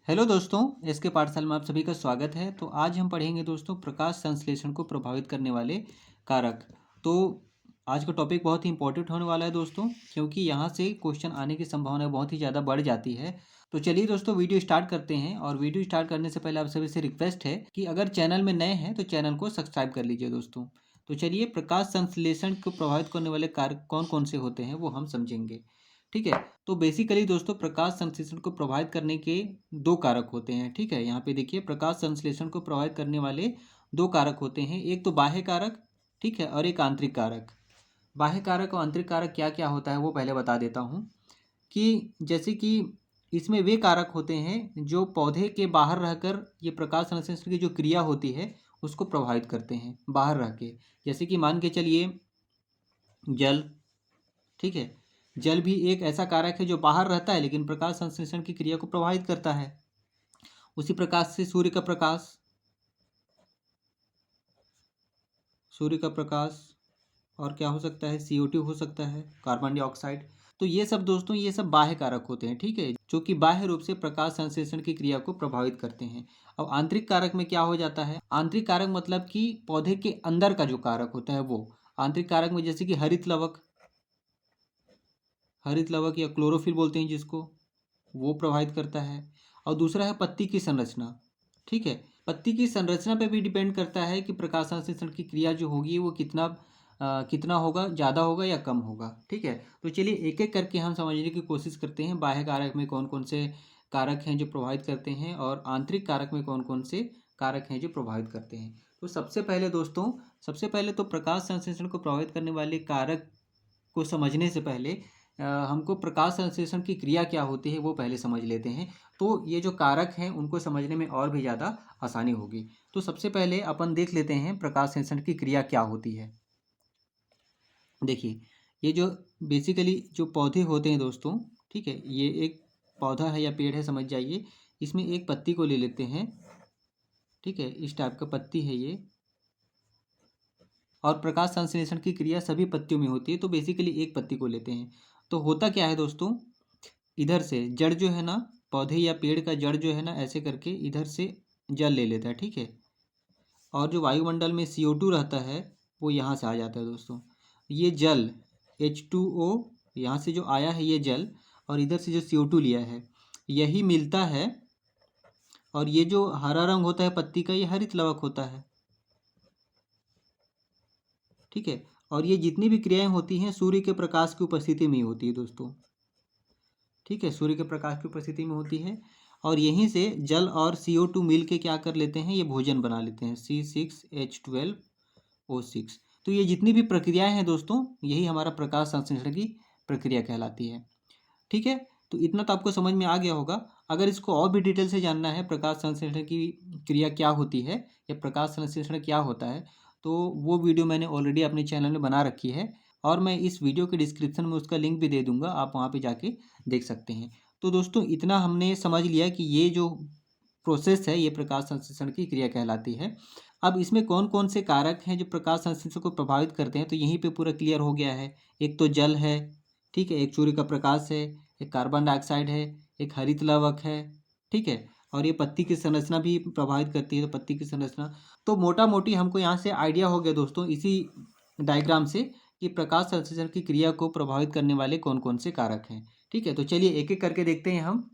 Hello दोस्तों, SK पाठशाला में आप सभी का स्वागत है। तो आज हम पढ़ेंगे दोस्तों प्रकाश संश्लेषण को प्रभावित करने वाले कारक। तो आज का टॉपिक बहुत ही इंपॉर्टेंट होने वाला है दोस्तों, क्योंकि यहाँ से क्वेश्चन आने की संभावना बहुत ही ज़्यादा बढ़ जाती है। तो चलिए दोस्तों वीडियो स्टार्ट करते हैं। और वीडियो स्टार्ट करने से पहले आप सभी से रिक्वेस्ट है कि अगर चैनल में नए हैं तो चैनल को सब्सक्राइब कर लीजिए दोस्तों। तो चलिए प्रकाश संश्लेषण को प्रभावित करने वाले कारक कौन कौन से होते हैं वो हम समझेंगे। ठीक है। तो बेसिकली दोस्तों प्रकाश संश्लेषण को प्रभावित करने के दो कारक होते हैं। ठीक है, यहाँ पे देखिए प्रकाश संश्लेषण को प्रभावित करने वाले दो कारक होते हैं, एक तो बाह्य कारक, ठीक है, और एक आंतरिक कारक। बाह्य कारक और आंतरिक कारक क्या क्या होता है वो पहले बता देता हूँ। कि जैसे कि इसमें वे कारक होते हैं जो पौधे के बाहर रहकर ये प्रकाश संश्लेषण की जो क्रिया होती है उसको प्रभावित करते हैं बाहर रह के। जैसे कि मान के चलिए जल, ठीक है, जल भी एक ऐसा कारक है जो बाहर रहता है लेकिन प्रकाश संश्लेषण की क्रिया को प्रभावित करता है। उसी प्रकार से सूर्य का प्रकाश, सूर्य का प्रकाश, और क्या हो सकता है, CO2 हो सकता है, कार्बन डाइऑक्साइड। तो ये सब दोस्तों ये सब बाह्य कारक होते हैं, ठीक है, जो कि बाह्य रूप से प्रकाश संश्लेषण की क्रिया को प्रभावित करते हैं। अब आंतरिक कारक में क्या हो जाता है, आंतरिक कारक मतलब कि पौधे के अंदर का जो कारक होता है वो आंतरिक कारक में, जैसे कि हरित लवक, हरित लवक या क्लोरोफिल बोलते हैं जिसको, वो प्रभावित करता है। और दूसरा है पत्ती की संरचना। ठीक है, पत्ती की संरचना पे भी डिपेंड करता है कि प्रकाश संश्लेषण की क्रिया जो होगी वो कितना होगा, ज़्यादा होगा या कम होगा। ठीक है, तो चलिए एक एक करके हम समझने की कोशिश करते हैं बाह्य कारक में कौन कौन से कारक हैं जो प्रभावित करते हैं और आंतरिक कारक में कौन कौन से कारक हैं जो प्रभावित करते हैं। तो सबसे पहले दोस्तों, सबसे पहले तो प्रकाश संश्लेषण को प्रभावित करने वाले कारक को समझने से पहले हमको प्रकाश संश्लेषण की क्रिया क्या होती है वो पहले समझ लेते हैं। तो ये जो कारक हैं उनको समझने में और भी ज़्यादा आसानी होगी। तो सबसे पहले अपन देख लेते हैं प्रकाश संश्लेषण की क्रिया क्या होती है। देखिए, ये जो बेसिकली जो पौधे होते हैं दोस्तों, ठीक है, ये एक पौधा है या पेड़ है समझ जाइए। इसमें एक पत्ती को ले लेते हैं, ठीक है, इस टाइप का पत्ती है ये। और प्रकाश संश्लेषण की क्रिया सभी पत्तियों में होती है, तो बेसिकली एक पत्ती को लेते हैं। तो होता क्या है दोस्तों, इधर से जड़ जो है ना, पौधे या पेड़ का जड़ जो है ना, ऐसे करके इधर से जल ले लेता है, ठीक है। और जो वायुमंडल में CO2 रहता है वो यहाँ से आ जाता है दोस्तों। ये जल H2O यहाँ से जो आया है ये जल, और इधर से जो CO2 लिया है यही मिलता है। और ये जो हरा रंग होता है पत्ती का, ये हरित लवक होता है, ठीक है। और ये जितनी भी क्रियाएं होती हैं सूर्य के प्रकाश की उपस्थिति में ही होती है दोस्तों, ठीक है, सूर्य के प्रकाश की उपस्थिति में होती है। और यहीं से जल और CO2 मिल के क्या कर लेते हैं, ये भोजन बना लेते हैं, C6H12O6। तो ये जितनी भी प्रक्रियाएं हैं दोस्तों, यही हमारा प्रकाश संश्लेषण की प्रक्रिया कहलाती है। ठीक है, तो इतना तो आपको समझ में आ गया होगा। अगर इसको और भी डिटेल से जानना है प्रकाश संश्लेषण की क्रिया क्या होती है या प्रकाश संश्लेषण क्या होता है, तो वो वीडियो मैंने ऑलरेडी अपने चैनल में बना रखी है, और मैं इस वीडियो के डिस्क्रिप्शन में उसका लिंक भी दे दूंगा, आप वहाँ पे जाके देख सकते हैं। तो दोस्तों इतना हमने समझ लिया कि ये जो प्रोसेस है ये प्रकाश संश्लेषण की क्रिया कहलाती है। अब इसमें कौन कौन से कारक हैं जो प्रकाश संश्लेषण को प्रभावित करते हैं, तो यहीं पे पूरा क्लियर हो गया है। एक तो जल है, ठीक है, एक सूर्य का प्रकाश है, एक कार्बन डाइऑक्साइड है, एक हरित लवक है, ठीक है, और ये पत्ती की संरचना भी प्रभावित करती है, तो पत्ती की संरचना। तो मोटा मोटी हमको यहाँ से आइडिया हो गया दोस्तों इसी डायग्राम से कि प्रकाश संश्लेषण की क्रिया को प्रभावित करने वाले कौन कौन से कारक हैं। ठीक है, तो चलिए एक एक करके देखते हैं हम।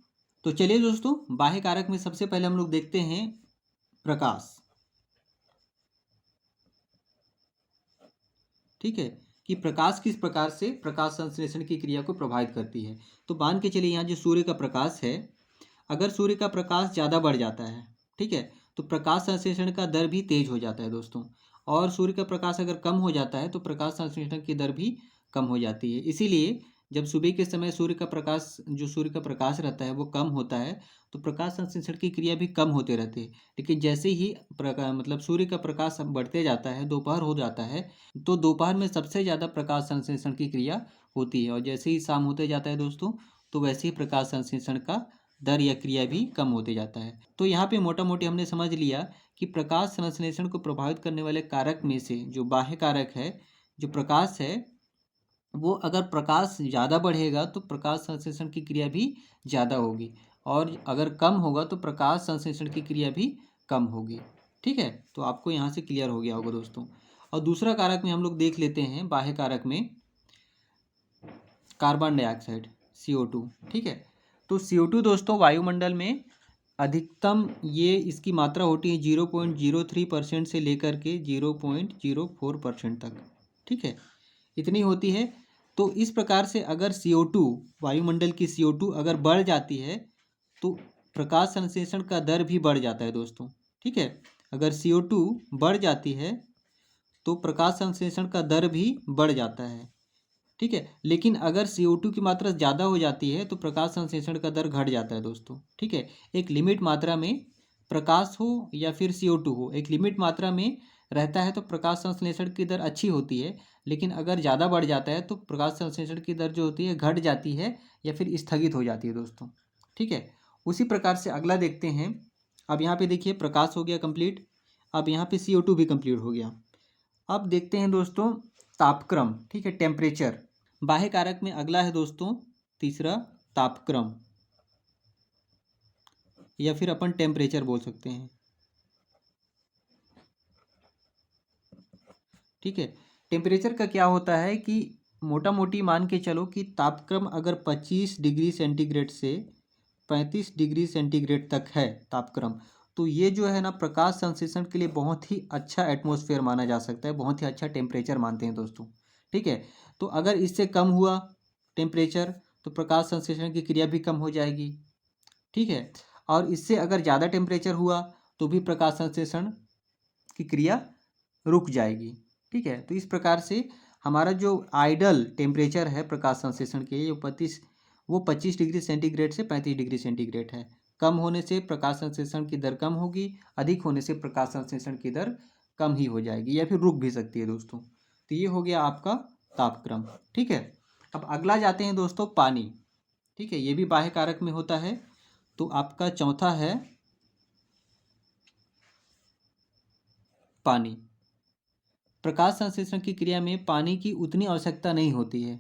तो चलिए दोस्तों, बाह्य कारक में सबसे पहले हम लोग देखते हैं प्रकाश, ठीक है, कि प्रकाश किस प्रकार से प्रकाश संश्लेषण की क्रिया को प्रभावित करती है। तो मान के चलिए यहाँ जो सूर्य का प्रकाश है, अगर सूर्य का प्रकाश ज़्यादा बढ़ जाता है, ठीक है, तो प्रकाश संश्लेषण का दर भी तेज हो जाता है दोस्तों। और सूर्य का प्रकाश अगर कम हो जाता है तो प्रकाश संश्लेषण की दर भी कम हो जाती है। इसीलिए जब सुबह के समय सूर्य का प्रकाश, जो सूर्य का प्रकाश रहता है वो कम होता है, तो प्रकाश संश्लेषण की क्रिया भी कम होते रहती है। लेकिन जैसे ही मतलब सूर्य का प्रकाश बढ़ते जाता है, दोपहर हो जाता है, तो दोपहर में सबसे ज़्यादा प्रकाश संश्लेषण की क्रिया होती है। और जैसे ही शाम होते जाता है दोस्तों, तो वैसे ही प्रकाश संश्लेषण का दर या क्रिया भी कम होते जाता है। तो यहाँ पे मोटा मोटी हमने समझ लिया कि प्रकाश संश्लेषण को प्रभावित करने वाले कारक में से जो बाह्य कारक है, जो प्रकाश है, वो अगर प्रकाश ज़्यादा बढ़ेगा तो प्रकाश संश्लेषण की क्रिया भी ज़्यादा होगी। और अगर कम होगा तो प्रकाश संश्लेषण की क्रिया भी कम होगी। ठीक है, तो आपको यहाँ से क्लियर हो गया होगा दोस्तों। और दूसरा कारक में हम लोग देख लेते हैं, बाह्य कारक में कार्बन डाइऑक्साइड CO2। ठीक है, तो CO2 दोस्तों वायुमंडल में अधिकतम ये इसकी मात्रा होती है 0.03% से लेकर के 0.04% तक। ठीक है, इतनी होती है। तो इस प्रकार से अगर CO2, वायुमंडल की CO2 अगर बढ़ जाती है तो प्रकाश संश्लेषण का दर भी बढ़ जाता है दोस्तों। ठीक है, अगर CO2 बढ़ जाती है तो प्रकाश संश्लेषण का दर भी बढ़ जाता है। ठीक है, लेकिन अगर CO2 की मात्रा ज़्यादा हो जाती है तो प्रकाश संश्लेषण का दर घट जाता है दोस्तों। ठीक है, एक लिमिट मात्रा में प्रकाश हो या फिर CO2 हो, एक लिमिट मात्रा में रहता है तो प्रकाश संश्लेषण की दर अच्छी होती है। लेकिन अगर ज़्यादा बढ़ जाता है तो प्रकाश संश्लेषण की दर जो होती है घट जाती है या फिर स्थगित हो जाती है दोस्तों। ठीक है, उसी प्रकार से अगला देखते हैं। अब यहाँ पे देखिए प्रकाश हो गया कंप्लीट, अब यहाँ पे CO2 भी कंप्लीट हो गया। अब देखते हैं दोस्तों तापक्रम। ठीक है, टेम्परेचर। बाह्य कारक में अगला है दोस्तों तीसरा तापक्रम, या फिर अपन टेम्परेचर बोल सकते हैं। ठीक है, टेम्परेचर का क्या होता है कि मोटा मोटी मान के चलो कि तापक्रम अगर 25 डिग्री सेंटीग्रेड से 35 डिग्री सेंटीग्रेड तक है तापक्रम, तो ये जो है ना प्रकाश संश्लेषण के लिए बहुत ही अच्छा एटमॉस्फेयर माना जा सकता है, बहुत ही अच्छा टेम्परेचर मानते हैं दोस्तों। ठीक है, तो अगर इससे कम हुआ टेम्परेचर तो प्रकाश संश्लेषण की क्रिया भी कम हो जाएगी। ठीक है, और इससे अगर ज़्यादा टेम्परेचर हुआ तो भी प्रकाश संश्लेषण की क्रिया रुक जाएगी। ठीक है, तो इस प्रकार से हमारा जो आइडल टेम्परेचर है प्रकाश संश्लेषण के वो 25 डिग्री सेंटीग्रेड से 35 डिग्री सेंटीग्रेड है। कम होने से प्रकाश संश्लेषण की दर कम होगी, अधिक होने से प्रकाश संश्लेषण की दर कम ही हो जाएगी या फिर रुक भी सकती है दोस्तों। तो ये हो गया आपका तापक्रम। ठीक है, अब अगला जाते हैं दोस्तों पानी। ठीक है, ये भी बाह्य कारक में होता है। तो आपका चौथा है पानी। प्रकाश संश्लेषण की क्रिया में पानी की उतनी आवश्यकता नहीं होती है,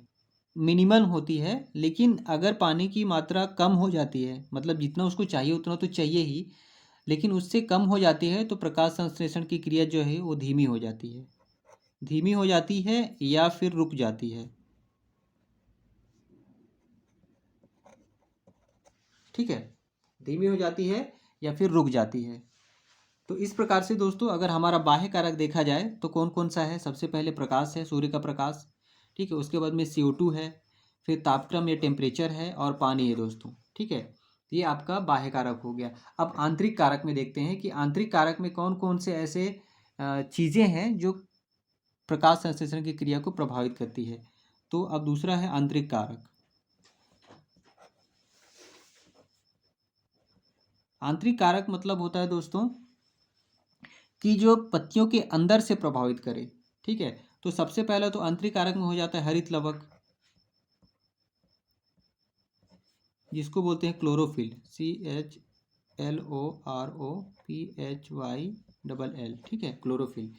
मिनिमल होती है। लेकिन अगर पानी की मात्रा कम हो जाती है, मतलब जितना उसको चाहिए उतना तो चाहिए ही, लेकिन उससे कम हो जाती है तो प्रकाश संश्लेषण की क्रिया जो है वो धीमी हो जाती है, धीमी हो जाती है या फिर रुक जाती है। ठीक है, धीमी हो जाती है या फिर रुक जाती है। तो इस प्रकार से दोस्तों अगर हमारा बाह्य कारक देखा जाए तो कौन कौन सा है, सबसे पहले प्रकाश है, सूर्य का प्रकाश। ठीक है, उसके बाद में CO2 है, फिर तापक्रम या टेम्परेचर है और पानी है दोस्तों। ठीक है, ये आपका बाह्य कारक हो गया। अब आंतरिक कारक में देखते हैं कि आंतरिक कारक में कौन कौन से ऐसे चीज़ें हैं जो प्रकाश संश्लेषण की क्रिया को प्रभावित करती है। तो अब दूसरा है आंतरिक कारक। आंतरिक कारक मतलब होता है दोस्तों कि जो पत्तियों के अंदर से प्रभावित करे। ठीक है, तो सबसे पहला तो आंतरिक कारक में हो जाता है हरित लवक, जिसको बोलते हैं क्लोरोफिल, CHLOROPHYLL। ठीक है, क्लोरोफिल।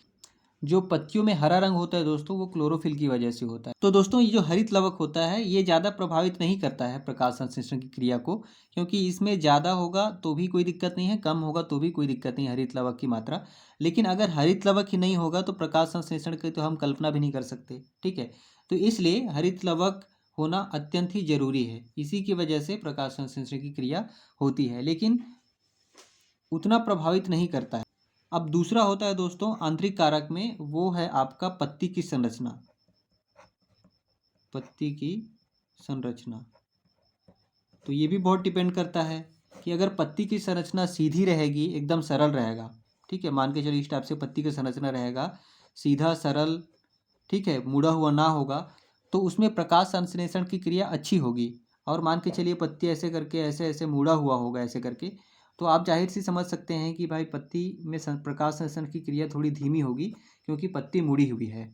जो पत्तियों में हरा रंग होता है दोस्तों वो क्लोरोफिल की वजह से होता है। तो दोस्तों ये जो हरित लवक होता है ये ज़्यादा प्रभावित नहीं करता है प्रकाश संश्लेषण की क्रिया को, क्योंकि इसमें ज़्यादा होगा तो भी कोई दिक्कत नहीं है, कम होगा तो भी कोई दिक्कत नहीं है हरित लवक की मात्रा। लेकिन अगर हरित लवक ही नहीं होगा तो प्रकाश संश्लेषण की तो हम कल्पना भी नहीं कर सकते। ठीक है, तो इसलिए हरित लवक होना अत्यंत ही जरूरी है, इसी की वजह से प्रकाश संश्लेषण की क्रिया होती है, लेकिन उतना प्रभावित नहीं करता है। अब दूसरा होता है दोस्तों आंतरिक कारक में, वो है आपका पत्ती की संरचना। पत्ती की संरचना तो ये भी बहुत डिपेंड करता है कि अगर पत्ती की संरचना सीधी रहेगी, एकदम सरल रहेगा। ठीक है, मान के चलिए इस टाइप से पत्ती की संरचना रहेगा, सीधा सरल, ठीक है, मुड़ा हुआ ना होगा, तो उसमें प्रकाश संश्लेषण की क्रिया अच्छी होगी। और मान के चलिए पत्ती ऐसे करके ऐसे ऐसे मुड़ा हुआ होगा ऐसे करके, तो आप जाहिर सी समझ सकते हैं कि भाई पत्ती में प्रकाश संश्लेषण की क्रिया थोड़ी धीमी होगी, क्योंकि पत्ती मुड़ी हुई है।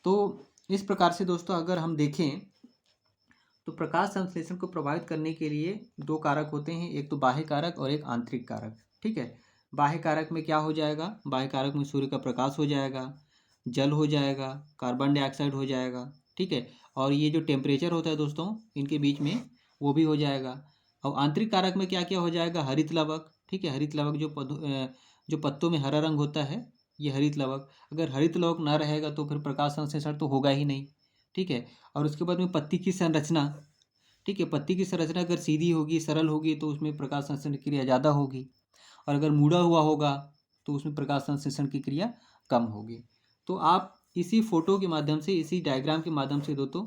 तो इस प्रकार से दोस्तों अगर हम देखें तो प्रकाश संश्लेषण को प्रभावित करने के लिए दो कारक होते हैं, एक तो बाह्य कारक और एक आंतरिक कारक। ठीक है, बाह्य कारक में क्या हो जाएगा, बाह्य कारक में सूर्य का प्रकाश हो जाएगा, जल हो जाएगा, कार्बन डाइऑक्साइड हो जाएगा। ठीक है, और ये जो टेम्परेचर होता है दोस्तों इनके बीच में वो भी हो जाएगा। और आंतरिक कारक में क्या क्या हो जाएगा, हरित लवक, ठीक है, हरित लवक जो पत्तों में हरा रंग होता है, ये हरित लवक। अगर हरित लवक ना रहेगा तो फिर प्रकाश संश्लेषण तो होगा ही नहीं, ठीक है। और उसके बाद में पत्ती की संरचना, ठीक है, पत्ती की संरचना अगर सीधी होगी, सरल होगी, तो उसमें प्रकाश संश्लेषण की क्रिया ज़्यादा होगी, और अगर मुड़ा हुआ होगा तो उसमें प्रकाश संश्लेषण की क्रिया कम होगी। तो आप इसी फोटो के माध्यम से, इसी डायग्राम के माध्यम से दोस्तों,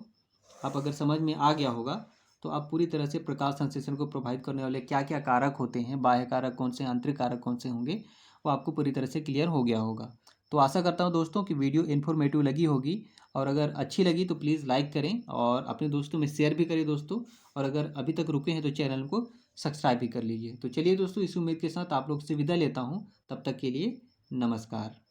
आप अगर समझ में आ गया होगा तो आप पूरी तरह से प्रकाश संश्लेषण को प्रभावित करने वाले क्या क्या कारक होते हैं, बाह्य कारक कौन से, आंतरिक कारक कौन से होंगे, वो आपको पूरी तरह से क्लियर हो गया होगा। तो आशा करता हूँ दोस्तों कि वीडियो इन्फॉर्मेटिव लगी होगी, और अगर अच्छी लगी तो प्लीज़ लाइक करें और अपने दोस्तों में शेयर भी करें दोस्तों। और अगर अभी तक रुके हैं तो चैनल को सब्सक्राइब भी कर लीजिए। तो चलिए दोस्तों, इस उम्मीद के साथ आप लोग से विदा लेता हूँ, तब तक के लिए नमस्कार।